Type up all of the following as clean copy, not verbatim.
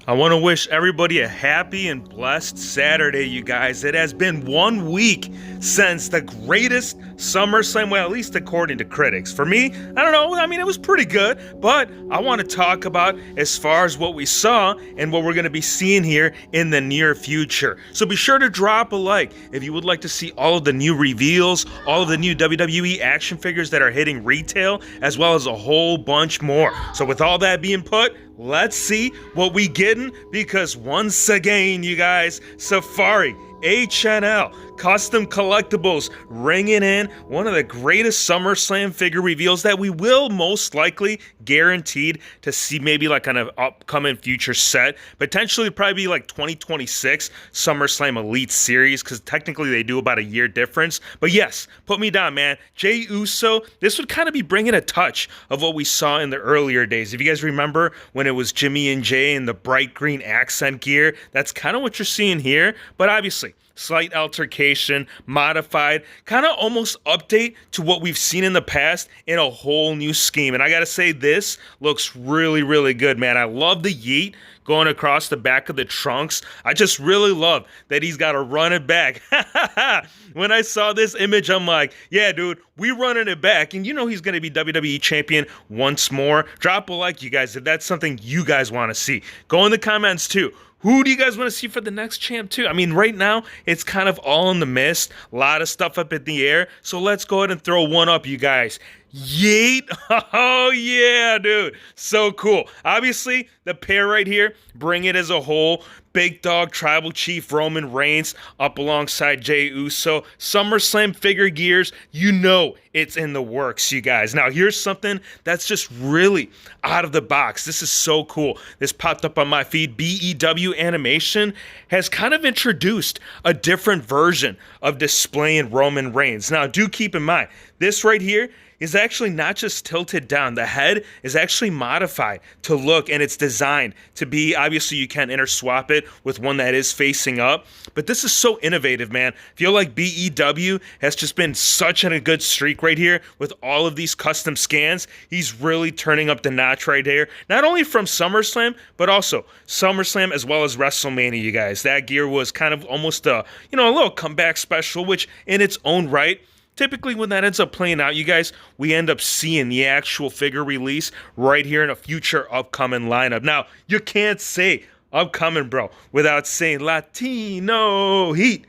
I want to wish everybody a happy and blessed Saturday, you guys. It has been 1 week since the greatest SummerSlam, well, at least according to critics. For me, I don't know, it was pretty good, but I want to talk about as far as what we saw and what we're going to be seeing here in the near future. So be sure to drop a like if you would like to see all of the new reveals, all of the new WWE action figures that are hitting retail, as well as a whole bunch more. So with all that being put, let's see what we getting, because once again, you guys, Safari, H&L, Custom Collectibles, ringing in one of the greatest SummerSlam figure reveals that we will most likely guaranteed to see, maybe like on an upcoming future set. Potentially probably be like 2026 SummerSlam Elite Series, because technically they do about a year difference. But yes, put me down, man. Jey Uso, this would kind of be bringing a touch of what we saw in the earlier days. If you guys remember when it was Jimmy and Jay in the bright green accent gear, that's kind of what you're seeing here. But obviously, slight altercation, modified, kind of almost update to what we've seen in the past in a whole new scheme. And I gotta say, this looks really, really good, man. I love the yeet going across the back of the trunks. I just really love that he's got to run it back. When I saw this image, I'm like, yeah, dude, we running it back. And you know he's going to be WWE champion once more. Drop a like, you guys, if that's something you guys want to see. Go in the comments, too. Who do you guys want to see for the next champ, too? Right now, it's kind of all in the mist. A lot of stuff up in the air. So let's go ahead and throw one up, you guys. Yeet. Oh, yeah, dude. So cool. Obviously, the pair right here, bring it as a whole. Big Dog Tribal Chief Roman Reigns up alongside Jey Uso. SummerSlam figure gears, you know it's in the works, you guys. Now, here's something that's just really out of the box. This is so cool. This popped up on my feed. BEW Animation has kind of introduced a different version of displaying Roman Reigns. Now, do keep in mind, this right here is actually not just tilted down. The head is actually modified to look, and it's designed to be, obviously you can interswap it with one that is facing up, but this is so innovative, man. I feel like BEW has just been such a good streak right here with all of these custom scans. He's really turning up the notch right here, not only from SummerSlam, but also SummerSlam as well as WrestleMania, you guys. That gear was kind of almost a little comeback special, which in its own right, typically when that ends up playing out, you guys, we end up seeing the actual figure release right here in a future upcoming lineup. Now, you can't say upcoming, bro, without saying Latino Heat.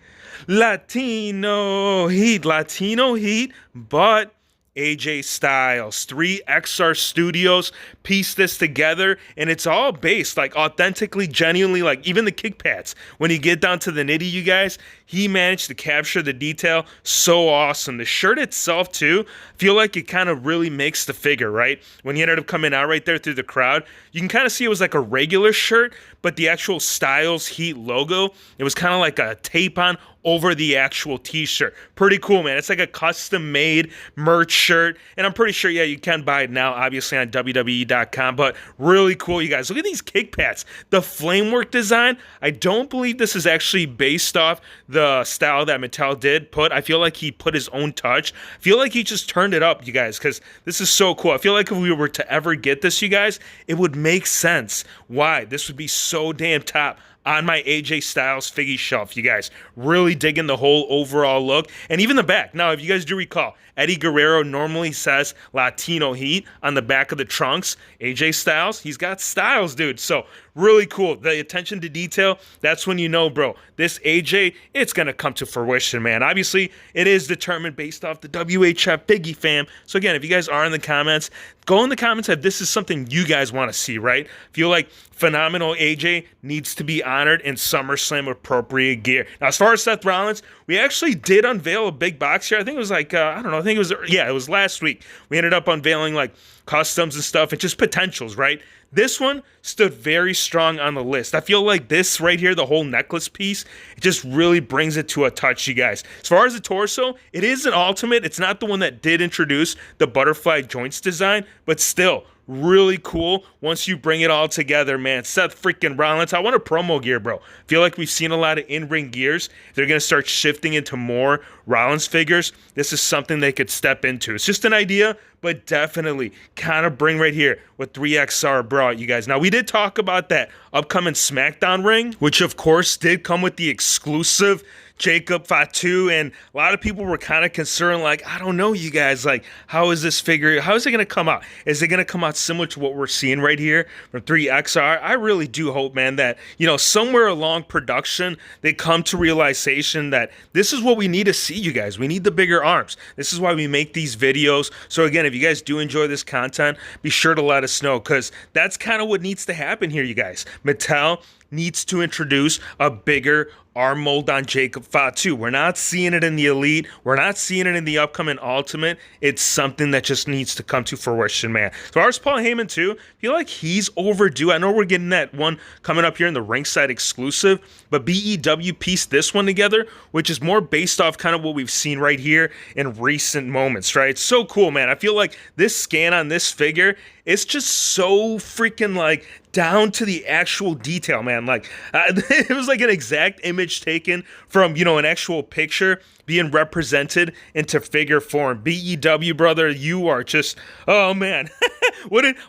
Latino Heat. Latino Heat, but AJ Styles. 3XR Studios pieced this together, and it's all based, like, authentically, genuinely, like, even the kick pads. When you get down to the nitty, you guys, he managed to capture the detail so awesome. The shirt itself, too, feel like it kind of really makes the figure, right? When he ended up coming out right there through the crowd, you can kind of see it was like a regular shirt, but the actual Styles Heat logo, it was kind of like a tape-on over the actual t-shirt. Pretty cool, man. It's like a custom-made merch shirt, and I'm pretty sure, yeah, you can buy it now, obviously, on WWE.com, but really cool, you guys. Look at these kick pads. The flamework design, I don't believe this is actually based off the style that Mattel did put. I feel like he put his own touch. I feel like he just turned it up, you guys, because this is so cool. I feel like if we were to ever get this, you guys, it would make sense why this would be so damn top on my AJ Styles figgy shelf, you guys. Really digging the whole overall look. And even the back. Now, if you guys do recall, Eddie Guerrero normally says Latino Heat on the back of the trunks. AJ Styles, he's got styles, dude. So, really cool. The attention to detail, that's when you know, bro, this AJ, it's going to come to fruition, man. Obviously, it is determined based off the WHF Figgy fam. So, again, if you guys are in the comments, go in the comments if this is something you guys want to see, right? Feel like phenomenal AJ needs to be honored in SummerSlam appropriate gear. Now, as far as Seth Rollins, we actually did unveil a big box here. I think it was like, I don't know, it was last week. We ended up unveiling like customs and stuff and just potentials, right? This one stood very strong on the list. I feel like this right here, the whole necklace piece, it just really brings it to a touch, you guys. As far as the torso, it is an ultimate. It's not the one that did introduce the butterfly joints design, but still, really cool once you bring it all together, man. Seth freaking Rollins, I want a promo gear, bro. Feel like we've seen a lot of in-ring gears. They're going to start shifting into more Rollins figures. This is something they could step into. It's just an idea, but definitely kind of bring right here what 3XR brought you guys. Now, we did talk about that upcoming SmackDown ring, which of course did come with the exclusive Jacob Fatu, and a lot of people were kind of concerned, like, I don't know, you guys, like, how is this figure, how is it going to come out? Is it going to come out similar to what we're seeing right here from 3XR? I really do hope, man, that, you know, somewhere along production, they come to realization that this is what we need to see, you guys. We need the bigger arms. This is why we make these videos. So again, if you guys do enjoy this content, be sure to let us know, because that's kind of what needs to happen here, you guys. Mattel needs to introduce a bigger arm mold on Jacob Fatu. We're not seeing it in the Elite. We're not seeing it in the upcoming Ultimate. It's something that just needs to come to fruition, man. As far as Paul Heyman, too, I feel like he's overdue. I know we're getting that one coming up here in the ringside exclusive, but BEW pieced this one together, which is more based off kind of what we've seen right here in recent moments, right? It's so cool, man. I feel like this scan on this figure, it's just so freaking like down to the actual detail, man. Like it was like an exact image taken from, you know, an actual picture being represented into figure form. BEW, brother, you are just, oh man.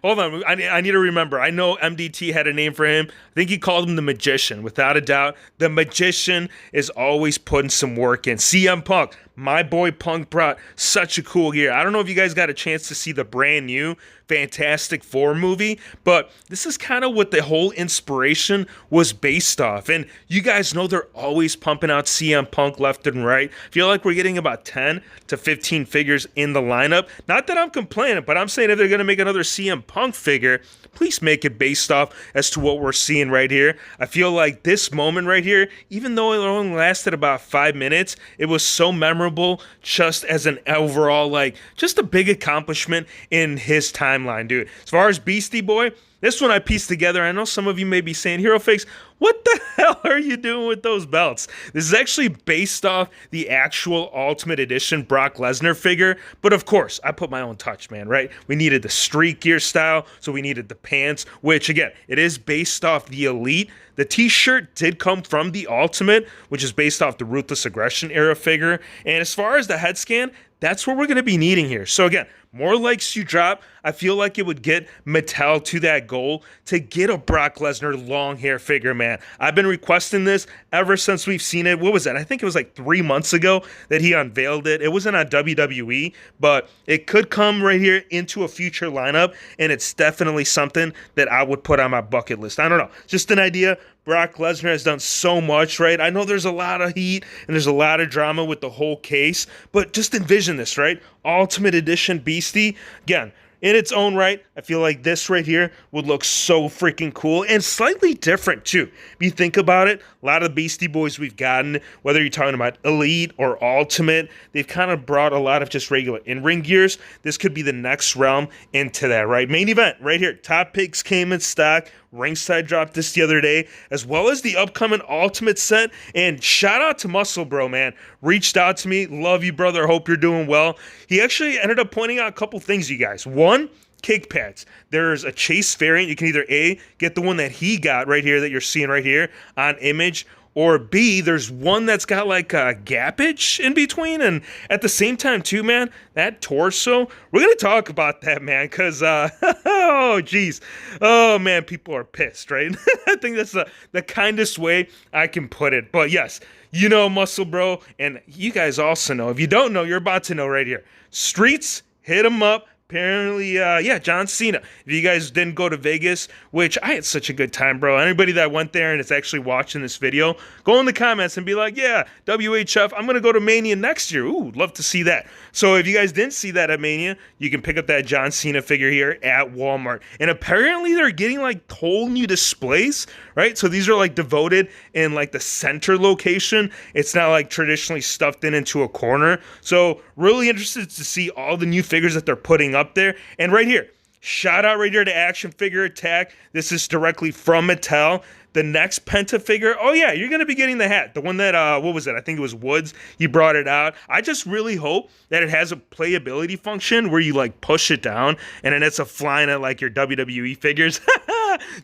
Hold on, I need to remember. I know MDT had a name for him. I think he called him the Magician, without a doubt. The Magician is always putting some work in. CM Punk, my boy Punk brought such a cool gear. I don't know if you guys got a chance to see the brand new Fantastic Four movie, but this is kind of what the whole inspiration was based off. And you guys know they're always pumping out CM Punk left and right. I feel like we're getting about 10 to 15 figures in the lineup. Not that I'm complaining, but I'm saying if they're going to make another CM Punk figure, please make it based off as to what we're seeing right here. I feel like this moment right here, even though it only lasted about 5 minutes, it was so memorable just as an overall, like, just a big accomplishment in his timeline, dude. As far as Beastie Boy, this one I pieced together. I know some of you may be saying, Hero Fakes, what the hell are you doing with those belts? This is actually based off the actual Ultimate Edition Brock Lesnar figure. But of course, I put my own touch, man, right? We needed the street gear style, so we needed the pants, which again, it is based off the Elite. The t-shirt did come from the Ultimate, which is based off the Ruthless Aggression era figure. And as far as the head scan, that's what we're going to be needing here. So again, more likes you drop. I feel like it would get Mattel to that goal to get a Brock Lesnar long hair figure, man. I've been requesting this ever since we've seen it. What was that? I think it was like 3 months ago that he unveiled it. It wasn't on WWE, but it could come right here into a future lineup, and it's definitely something that I would put on my bucket list. I don't know. Just an idea. Brock Lesnar has done so much, right? I know there's a lot of heat and there's a lot of drama with the whole case, but just envision this, right? Ultimate Edition Beastie. Again, in its own right, I feel like this right here would look so freaking cool and slightly different too. If you think about it, a lot of the Beastie Boys we've gotten, whether you're talking about Elite or Ultimate, they've kind of brought a lot of just regular in-ring gears. This could be the next realm into that, right? Main event right here. Top picks came in stock. Ringside dropped this the other day, as well as the upcoming Ultimate set. And shout out to Muscle Bro, man. Reached out to me. Love you, brother. Hope you're doing well. He actually ended up pointing out a couple things, you guys. One, cake pads. There's a Chase variant. You can either A, get the one that he got right here that you're seeing right here on image, or B, there's one that's got like a gappage in between. And at the same time too, man, that torso, we're going to talk about that, man, because, oh, geez. Oh, man, people are pissed, right? I think that's the kindest way I can put it. But yes, you know Muscle Bro, and you guys also know. If you don't know, you're about to know right here. Streets, hit them up. Apparently, John Cena. If you guys didn't go to Vegas, which I had such a good time, bro. Anybody that went there and is actually watching this video, go in the comments and be like, yeah, WHF, I'm going to go to Mania next year. Ooh, love to see that. So if you guys didn't see that at Mania, you can pick up that John Cena figure here at Walmart. And apparently they're getting like whole new displays, right? So these are like devoted in like the center location. It's not like traditionally stuffed into a corner. So really interested to see all the new figures that they're putting up there. And right here, Shout out right here to Action Figure Attack. This is directly from Mattel. The next Penta figure, oh yeah, you're going to be getting the hat. The one that, what was it? I think it was Woods. He brought it out. I just really hope that it has a playability function where you like push it down and then it's a flying at like your WWE figures.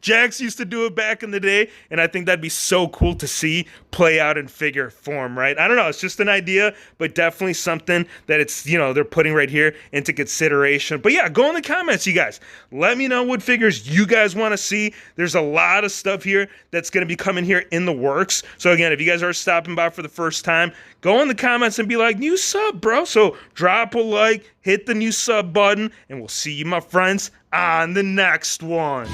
Jax used to do it back in the day, and I think that'd be so cool to see play out in figure form, right? I don't know. It's just an idea, but definitely something that it's, they're putting right here into consideration. But yeah, go in the comments, you guys. Let me know what figures you guys want to see. There's a lot of stuff here that's going to be coming here in the works. So again, if you guys are stopping by for the first time, go in the comments and be like, new sub, bro. So drop a like, hit the new sub button, and we'll see you, my friends, on the next one.